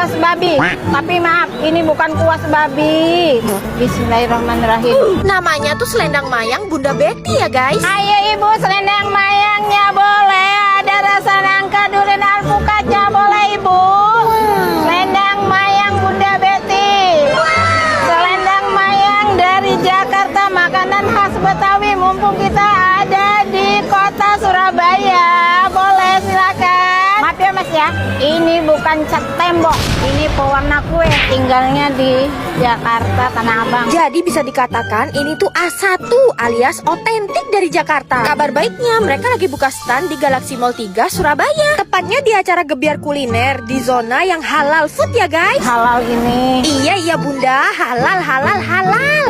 kuas babi. Tapi maaf, ini bukan kuas babi. Bismillahirrahmanirrahim. Namanya tuh selendang mayang Bunda Betty ya guys. Ayo ibu, selendang mayangnya boleh. Ada rasa nangka durian alpukatnya boleh ibu. Selendang mayang Bunda Betty. Selendang mayang dari Jakarta, makanan khas Betawi. Mumpung kita ada di kota Surabaya, boleh silakan. Maaf ya mas ya, ini bukan cat tembok, ini pewarna kue. Tinggalnya di Jakarta, Tanah Abang. Jadi bisa dikatakan ini tuh A1 alias otentik dari Jakarta. Kabar baiknya mereka lagi buka stand di Galaxy Mall 3 Surabaya. Tepatnya di acara gebiar kuliner di zona yang halal food ya guys. Halal ini. Iya bunda, halal.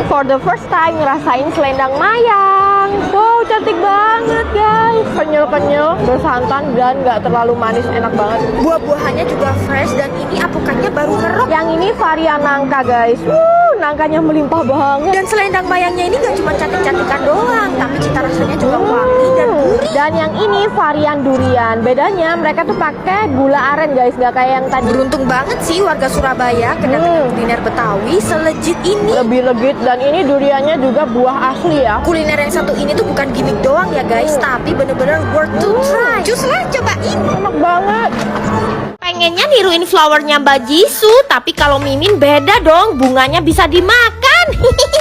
For the first time ngerasain selendang mayang. Wow, cantik banget guys. Kenyal-kenyal, bersantan dan nggak terlalu manis, enak banget. Buah-buahannya juga fresh dan ini apukannya baru ngerok. Yang ini varian nangka guys. Nangkanya melimpah banget. Dan selendang mayangnya ini gak cuma cantik-cantikan doang, tapi cita rasanya juga wangi dan gurih. Dan yang ini varian durian. Bedanya mereka tuh pakai gula aren guys, gak kayak yang tadi. Beruntung banget sih warga Surabaya kedatangan kuliner Betawi selejit ini. Lebih legit, dan ini duriannya juga buah asli ya. Kuliner yang satu ini tuh bukan gimmick doang ya guys, tapi bener-bener worth to try. Cus lah cobain. Enak banget. Pengennya niruin flowernya Mbak Jisoo, tapi kalau Mimin beda dong, bunganya bisa dimakan.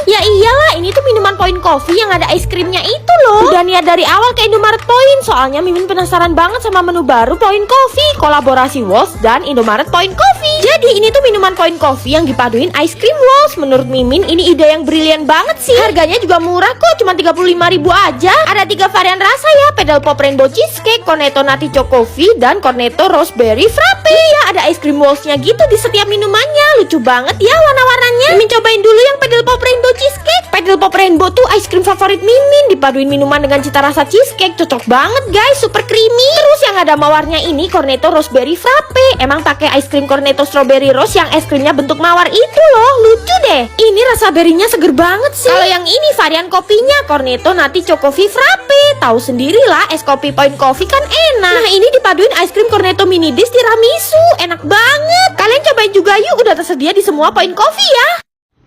Ya iyalah, ini tuh minuman Point Coffee yang ada es krimnya itu loh. Udah niat dari awal ke Indomaret Point, soalnya Mimin penasaran banget sama menu baru Point Coffee, kolaborasi Walls dan Indomaret Point Coffee. Jadi ini tuh minuman Point Coffee yang dipaduin ice cream Walls. Menurut Mimin ini ide yang brilian banget sih. Harganya juga murah kok, cuma 35.000 aja. Ada 3 varian rasa ya, Pedal Pop Rainbow Cheesecake, Cornetto Nutty Chocofi, dan Cornetto Raspberry Frappe. Iya, ada ice cream Walls-nya gitu di setiap minumannya. Lucu banget ya warna-warnanya. Mimin cobain dulu yang Pedal Pop Rainbow Cheesecake. Pedal Pop Rainbow tuh ice cream favorit Mimin, dipaduin minuman dengan cita rasa cheesecake. Cocok banget guys, super creamy. Terus yang ada mawarnya ini Cornetto Raspberry Frappe. Emang pakai ice cream Cornetto Strawberry Rose yang es krimnya bentuk mawar itu loh. Lucu deh. Ini rasa berinya seger banget sih. Kalau yang ini varian kopinya Cornetto Nutty Chocofi Frappe. Tahu sendirilah es kopi Point Coffee kan enak. Nah ini dipaduin ice cream Cornetto Mini Dish tiramisu. Enak banget. Kalian cobain juga yuk, udah tersedia di semua Point Coffee ya.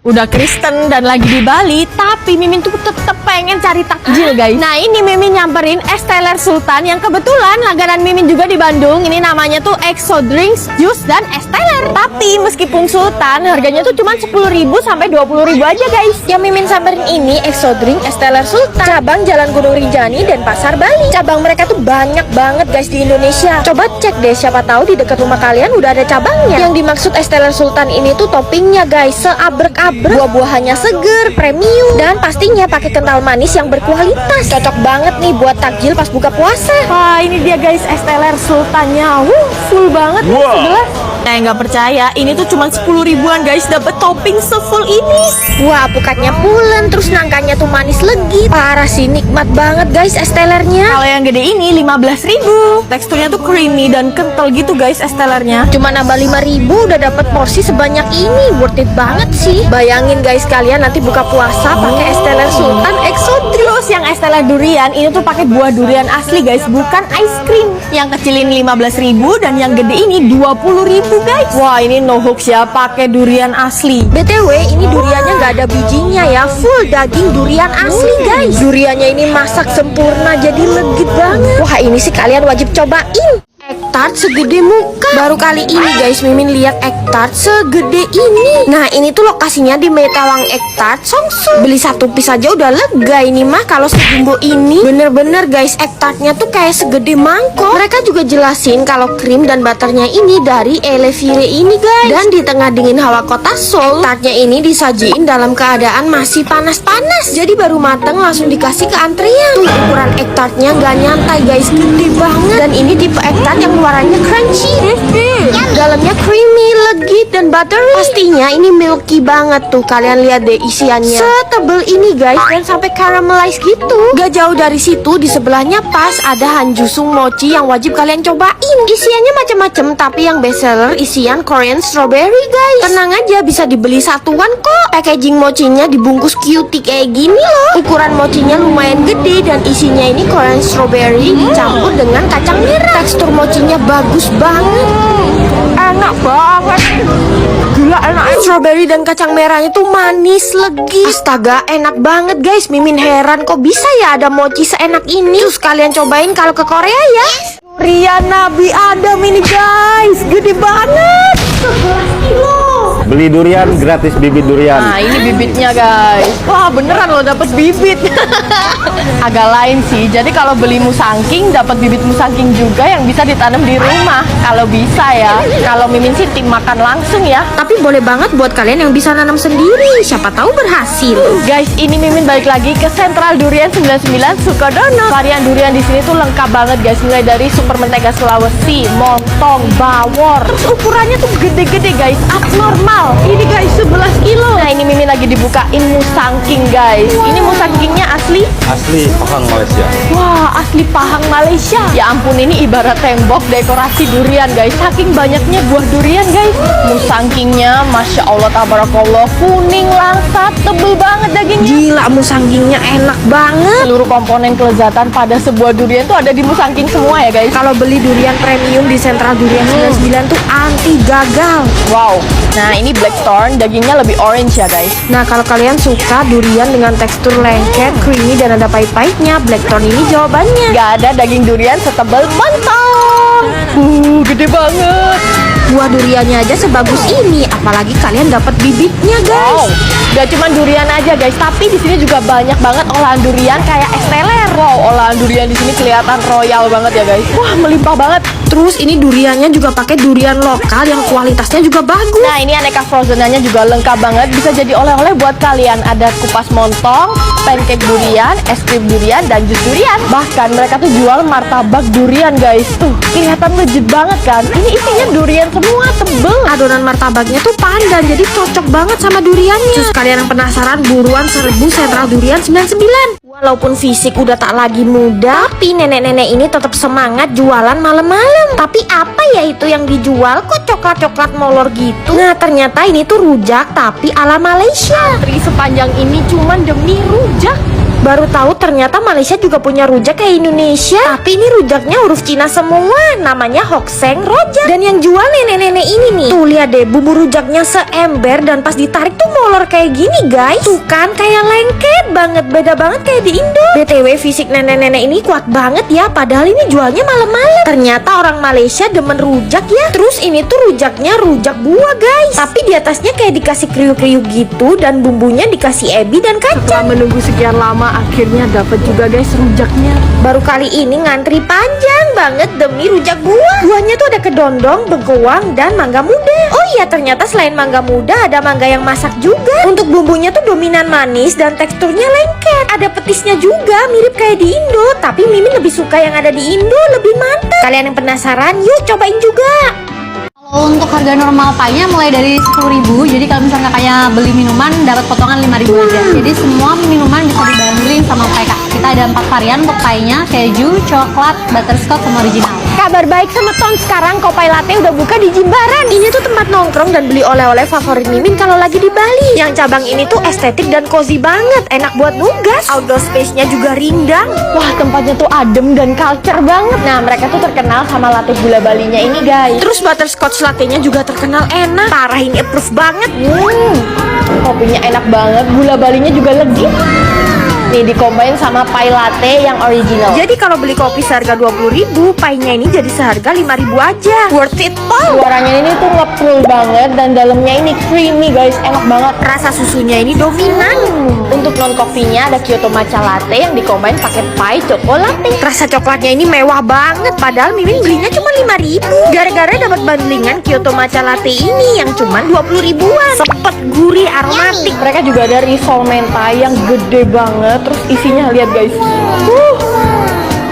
Udah Kristen dan lagi di Bali, tapi Mimin tuh tetep pengen cari takjil guys. Nah ini Mimin nyamperin Es Teler Sultan yang kebetulan langganan Mimin juga di Bandung. Ini namanya tuh EXO Drinks, Jus, dan Es Teler. Tapi meskipun Sultan, harganya tuh cuma 10.000 sampai 20.000 aja guys. Yang Mimin samperin ini EXO Drink Es Teler Sultan, cabang Jalan Gunung Rinjani dan Pasar Bali. Cabang mereka tuh banyak banget guys di Indonesia. Coba cek deh, siapa tahu di dekat rumah kalian udah ada cabangnya. Yang dimaksud Es Teler Sultan ini tuh toppingnya guys, seabrek-abrek. Buah-buahannya seger, premium, dan pastinya pakai kental manis yang berkualitas. Cocok banget nih buat takjil pas buka puasa. Wah ini dia guys, Es Teler Sultannya. Full banget nih segelas. Nah nggak percaya, ini tuh cuma 10 ribuan guys, dapet topping sefull ini. Wah, pukatnya pulen, terus nangkanya tuh manis legit. Parah sih, nikmat banget guys es telernya. Kalau yang gede ini 15.000. Teksturnya tuh creamy dan kental gitu guys es telernya. Cuma nambah 5.000 udah dapet porsi sebanyak ini. Worth it banget sih. Bayangin guys, kalian nanti buka puasa pakai es teler Sultan EXO Drink. Terus yang es teler durian ini tuh pakai buah durian asli guys, bukan ice cream. Yang kecil ini 15.000 dan yang gede ini 20.000 guys. Wah ini no hoax ya, pakai durian asli. BTW ini duriannya nggak ada bijinya ya, full daging durian asli guys. Duriannya ini masak sempurna jadi legit banget. Wah ini sih kalian wajib cobain. Egg tart segede muka. Baru kali ini guys Mimin lihat egg tart segede ini. Nah ini tuh lokasinya di Metawang Egg Tart Songsu. Beli satu piece aja udah lega ini mah. Kalau sejumbo ini bener-bener guys, egg tartnya tuh kayak segede mangkok. Mereka juga jelasin kalau krim dan butternya ini dari Elevire ini guys. Dan di tengah dingin hawa kota Seoul, tartnya ini disajiin dalam keadaan masih panas-panas. Jadi baru mateng langsung dikasih ke antrian. Tuh ukuran egg tartnya nggak nyantai guys, gede banget. Dan ini tipe egg tart yang luarannya crunchy, dalamnya creamy, legit, dan buttery. Pastinya ini milky banget tuh. Kalian lihat deh isiannya setebel ini guys, dan sampai caramelize gitu. Gak jauh dari situ di sebelahnya pas ada hanjusung mochi yang wajib kalian cobain. Isiannya macam-macam, tapi yang best seller isian Korean strawberry guys. Tenang aja, bisa dibeli satuan kok. Packaging mochinya dibungkus cutie kayak gini loh. Ukuran mochinya lumayan gede dan isinya ini Korean strawberry dicampur dengan kacang merah. Tekstur mochinya bagus banget. Enak banget. Strawberry dan kacang merahnya tuh manis, legit. Astaga, enak banget guys. Mimin heran kok bisa ya ada mochi seenak ini. Terus kalian cobain kalau ke Korea ya. Durian Nabi Adam ini guys, gede banget. 11 kilo. Beli durian gratis bibit durian. Nah ini bibitnya guys. Wah beneran lo dapet bibit. Agak lain sih. Jadi kalau beli musangking dapat bibit musangking juga yang bisa ditanam di rumah. Kalau bisa ya. Kalau Mimin sih tim makan langsung ya. Tapi boleh banget buat kalian yang bisa nanam sendiri. Siapa tahu berhasil. Guys, ini Mimin balik lagi ke Sentral Durian 99 Sukodono. Varian durian di sini tuh lengkap banget guys. Mulai dari super mentega Sulawesi, montong, bawor. Terus ukurannya tuh gede-gede guys, abnormal. Ini guys 11 kilo. Nah ini Mimin lagi dibukain musangking guys. Ini musangkingnya asli. Asli Pahang Malaysia. Wah, asli Pahang Malaysia. Ya ampun, ini ibarat tembok dekorasi durian guys. Saking banyaknya buah durian guys. Musangkingnya Masya Allah tabarakallah, kuning langsat, tebel banget dagingnya. Gila, musangkingnya enak banget. Seluruh komponen kelezatan pada sebuah durian tuh ada di musangking semua ya guys. Kalau beli durian premium di Sentral Durian 99 tuh anti gagal. Wow. Nah ini Blackthorn, dagingnya lebih orange ya guys. Nah, kalau kalian suka durian dengan tekstur lengket, creamy dan ada pahit-pahitnya, Blackthorn ini jawabannya. Gak ada daging durian setebal montong. Gede banget. Buah duriannya aja sebagus ini, apalagi kalian dapat bibitnya, Wow, guys. gak cuma durian aja guys, tapi di sini juga banyak banget olahan durian kayak es teler. Wow, olahan durian di sini kelihatan royal banget ya guys. Wah, melimpah banget. Terus ini duriannya juga pakai durian lokal yang kualitasnya juga bagus. Nah, ini aneka frozenannya juga lengkap banget. Bisa jadi oleh-oleh buat kalian. Ada kupas montong, pancake durian, es krim durian, dan jus durian. Bahkan mereka tuh jual martabak durian guys. Tuh, kelihatan legit banget kan. Ini isinya durian semua, tebel. Adonan martabaknya tuh pandan, jadi cocok banget sama duriannya. Terus kalian yang penasaran, buruan serbu Sentral Durian 99. Walaupun fisik udah tak lagi muda, tapi nenek-nenek ini tetap semangat jualan malam-malam. Tapi apa ya itu yang dijual? Kok coklat-coklat molor gitu? Nah, ternyata ini tuh rujak tapi ala Malaysia. Antri sepanjang ini cuman demi rujak. Baru tahu ternyata Malaysia juga punya rujak kayak Indonesia. Tapi ini rujaknya huruf Cina semua. Namanya Hokseng Rojak. Dan yang jual nenek-nenek ini nih. Tuh lihat deh, bumbu rujaknya seember dan pas ditarik tuh molor kayak gini guys. Tuh kan kayak lengket banget, beda banget kayak di Indo. BTW fisik nenek-nenek ini kuat banget ya. Padahal ini jualnya malam-malam. Ternyata orang Malaysia demen rujak ya. Terus ini tuh rujaknya rujak buah guys. Tapi di atasnya kayak dikasih kriuk-kriuk gitu. Dan bumbunya dikasih ebi dan kacang. Setelah menunggu sekian lama, akhirnya dapat juga guys rujaknya. Baru kali ini ngantri panjang banget demi rujak buah. Buahnya tuh ada kedondong, bengkoang, dan mangga muda. Oh iya, ternyata selain mangga muda ada mangga yang masak juga. Untuk bumbunya tuh dominan manis dan teksturnya lengket. Ada petisnya juga, mirip kayak di Indo. Tapi Mimin lebih suka yang ada di Indo, lebih mantap. Kalian yang penasaran, yuk cobain juga. Kalau untuk harga normal pie-nya mulai dari 10.000. Jadi kalau misalnya kayak beli minuman dapat potongan 5.000 aja. Jadi semua minuman bisa dibandingin sama pie Kak. Kita ada 4 varian untuk pie-nya, keju, coklat, butterscotch, sama original. Kabar baik sama Ton, sekarang Kopai Latte udah buka di Jimbaran. Ini tuh tempat nongkrong dan beli oleh-oleh favorit Mimin kalau lagi di Bali. Yang cabang ini tuh estetik dan cozy banget, enak buat nugas. Outdoor space-nya juga rindang. Wah, tempatnya tuh adem dan culture banget. Nah, mereka tuh terkenal sama latte gula Balinya ini guys. Terus butterscotch latte-nya juga terkenal enak. Parah, ini approve banget. Kopinya enak banget, gula Balinya juga legit. Nih dikombain sama pie latte yang original. Jadi kalau beli kopi seharga 20.000, pie-nya ini jadi seharga 5.000 aja. Worth it, Paul. Suaranya ini tuh nge-cool banget dan dalamnya ini creamy guys, enak banget. Rasa susunya ini dominan. Untuk non coffee-nya ada Kyoto Matcha Latte yang dikombain pakai pie chocolate. Rasa coklatnya ini mewah banget. Padahal Mimin belinya cuma 5.000. Gara-gara dapat bundlingan Kyoto Matcha Latte ini yang cuma 20 ribuan. Sepet, gurih, aromatik. Mereka juga ada risol mentai yang gede banget. Terus isinya lihat guys,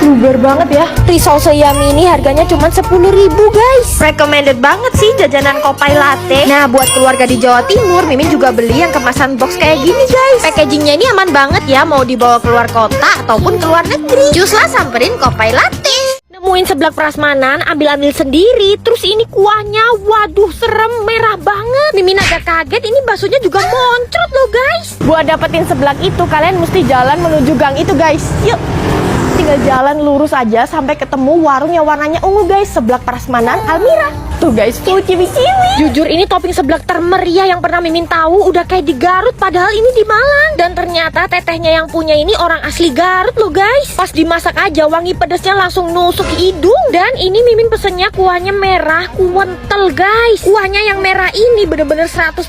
luber banget ya. Risol seyami ini harganya cuma 10.000 guys. Recommended banget sih jajanan Kopai Latte. Nah, buat keluarga di Jawa Timur, Mimin juga beli yang kemasan box kayak gini guys. Packagingnya ini aman banget ya, mau dibawa keluar kota ataupun keluar negeri. Juslah samperin Kopai Latte. Nemuin seblak prasmanan, ambil-ambil sendiri. Terus ini kuahnya, waduh serem, merah banget. Mimin agak kaget, ini baksonya juga moncrot loh guys. Buat dapetin seblak itu kalian mesti jalan menuju gang itu guys. Yuk, tinggal jalan lurus aja sampai ketemu warung yang warnanya ungu guys, seblak prasmanan Almira. Tuh guys, full ciwi-ciwi. Jujur ini topping seblak termeriah yang pernah Mimin tahu. Udah kayak di Garut padahal ini di Malang. Dan ternyata tetehnya yang punya ini orang asli Garut loh guys. Pas dimasak aja wangi pedesnya langsung nusuk hidung. Dan ini Mimin pesennya kuahnya merah kuentel guys. Kuahnya yang merah ini bener-bener 100%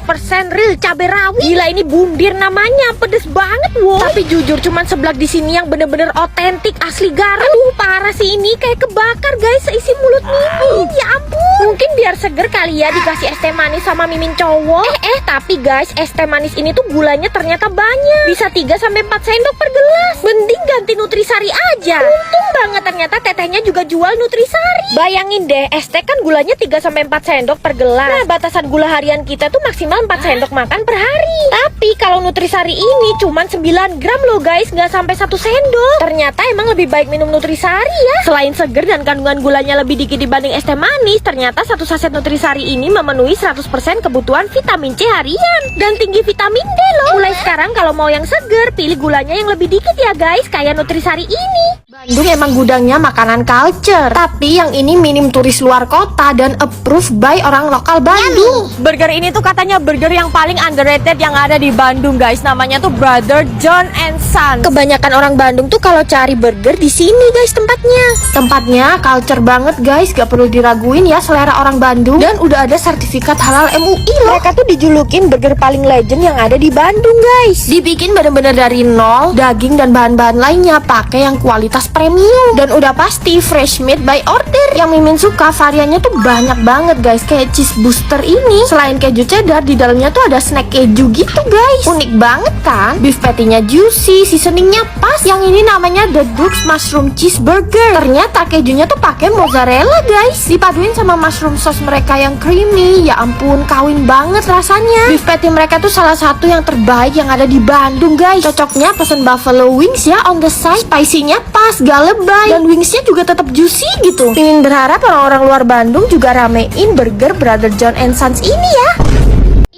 real cabai rawit. Gila ini bumbir namanya, pedes banget wow. Tapi jujur cuman seblak di sini yang bener-bener otentik asli Garut. Aduh parah sih ini, kayak kebakar guys seisi mulut Mimin. Ya ampun. Mungkin biar seger kali ya dikasih es teh manis sama Mimin cowok. Tapi guys es teh manis ini tuh gulanya ternyata banyak. Bisa 3-4 sendok per gelas. Mending ganti Nutrisari aja. Untung banget ternyata tetehnya juga jual Nutrisari. Bayangin deh es teh kan gulanya 3-4 sendok per gelas. Nah batasan gula harian kita tuh maksimal 4 sendok makan per hari. Tapi kalau Nutrisari ini cuman 9 gram loh guys, nggak sampai 1 sendok. Ternyata emang lebih baik minum Nutrisari ya. Selain seger dan kandungan gulanya lebih dikit dibanding es teh manis, ternyata satu saset Nutrisari ini memenuhi 100% kebutuhan vitamin C harian dan tinggi vitamin D loh. Mulai sekarang kalau mau yang seger, pilih gulanya yang lebih dikit ya guys, kayak Nutrisari ini. Bandung emang gudangnya makanan culture, tapi yang ini minim turis luar kota dan approved by orang lokal Bandung. Burger ini tuh katanya burger yang paling underrated yang ada di Bandung guys. Namanya tuh Brother John and Sons. Kebanyakan orang Bandung tuh kalau cari burger di sini guys tempatnya. Tempatnya culture banget guys, gak perlu diraguin ya selera orang Bandung. Dan udah ada sertifikat halal MUI loh. Mereka tuh dijulukin burger paling legend yang ada di Bandung guys. Dibikin bener-bener dari nol, daging dan bahan-bahan lainnya pakai yang kualitas premium. Dan udah pasti fresh made by order. Yang Mimin suka variannya tuh banyak banget guys. Kayak cheese booster ini, selain keju cheddar di dalamnya tuh ada snack keju gitu guys. Unik banget kan? Beef patty-nya juicy, seasoningnya pas. Yang ini namanya The Duke's Mushroom Cheeseburger. Ternyata kejunya tuh pakai mozzarella guys, dipaduin sama mushroom sauce mereka yang creamy. Ya ampun, kawin banget rasanya. Beef patty mereka tuh salah satu yang terbaik yang ada di Bandung guys. Cocoknya pesen buffalo wings ya on the side. Spicy-nya pas, gak lebay, dan wingsnya juga tetap juicy gitu. Mimin berharap orang-orang luar Bandung juga ramein burger Brother John and Sons ini ya.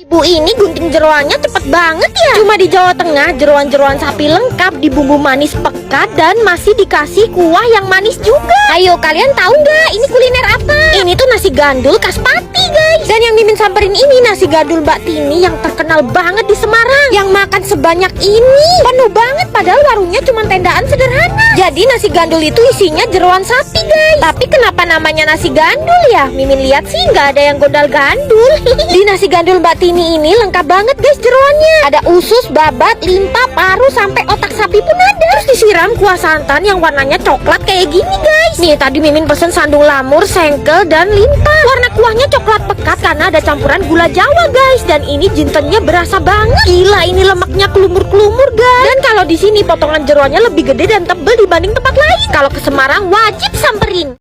Ibu ini gunting jeroannya cepet banget ya. Cuma di Jawa Tengah jeroan-jeroan sapi lengkap di bumbu manis pekat dan masih dikasih kuah yang manis juga. Ayo kalian tahu nggak ini kuliner apa? Ini tuh nasi gandul khas Pati guys. Dan yang Mimin samperin ini nasi gandul Mbak Tini yang terkenal banget di Semarang. Yang makan sebanyak ini penuh banget padahal warungnya cuma tendaan sederhana. Jadi nasi gandul itu isinya jeroan sapi guys. Tapi kenapa namanya nasi gandul ya? Mimin lihat sih nggak ada yang gondal gandul. Di nasi gandul Mbak Tini ini lengkap banget guys jeroannya. Ada usus, babat, limpa, paru, sampai otak sapi pun ada. Terus disiram kuah santan yang warnanya coklat kayak gini guys. Nih tadi Mimin pesen sandung lamur, sengkel, dan limpa. Warna kuahnya coklat pekat karena ada campuran gula Jawa guys. Dan ini jintennya berasa banget. Gila ini lemaknya kelumur-kelumur guys. Dan kalau di sini potongan jeroannya lebih gede dan tebel dibanding tempat lain. Kalau ke Semarang wajib samperin.